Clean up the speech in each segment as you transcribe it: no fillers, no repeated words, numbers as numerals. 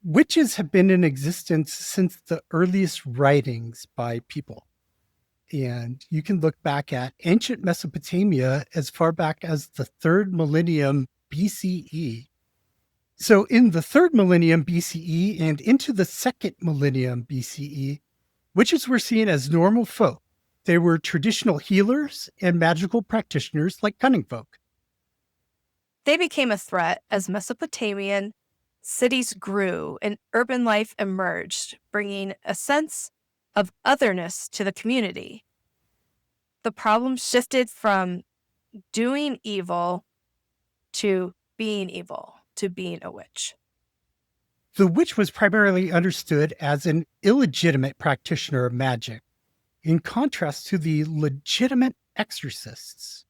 Witches have been in existence since the earliest writings by people. And you can look back at ancient Mesopotamia as far back as the third millennium BCE. So, in the third millennium BCE and into the second millennium BCE, witches were seen as normal folk. They were traditional healers and magical practitioners like cunning folk. They became a threat as Mesopotamian cities grew and urban life emerged, bringing a sense of otherness to the community. The problem shifted from doing evil to being evil, to being a witch. The witch was primarily understood as an illegitimate practitioner of magic, in contrast to the legitimate exorcists.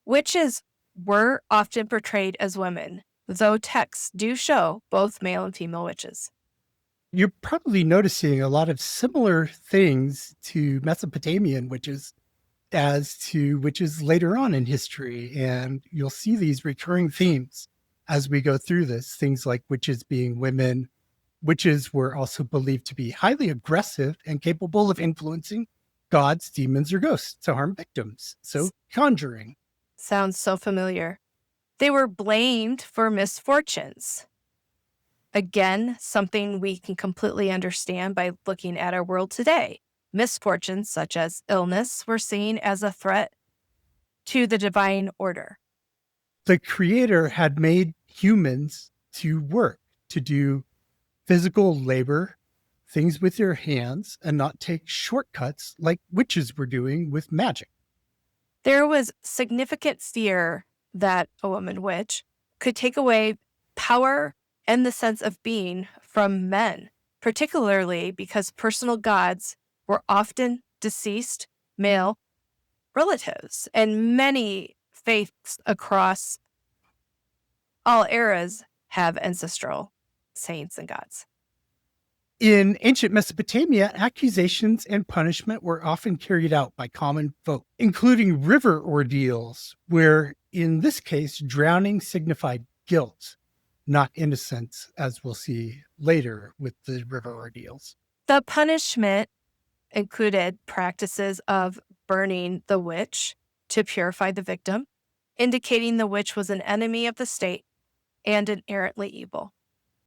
Witches were often portrayed as women, though texts do show both male and female witches. You're probably noticing a lot of similar things to Mesopotamian witches as to witches later on in history. And you'll see these recurring themes as we go through this. Things like witches being women. Witches were also believed to be highly aggressive and capable of influencing gods, demons, or ghosts to harm victims. So, conjuring. Sounds so familiar. They were blamed for misfortunes. Again, something we can completely understand by looking at our world today. Misfortunes such as illness were seen as a threat to the divine order. The creator had made humans to work, to do physical labor, things with their hands, and not take shortcuts like witches were doing with magic. There was significant fear that a woman witch could take away power and the sense of being from men, particularly because personal gods were often deceased male relatives, and many faiths across all eras have ancestral saints and gods. In ancient Mesopotamia, accusations and punishment were often carried out by common folk, including river ordeals, where in this case, drowning signified guilt, not innocence, as we'll see later with the river ordeals. The punishment included practices of burning the witch to purify the victim, indicating the witch was an enemy of the state and inherently evil.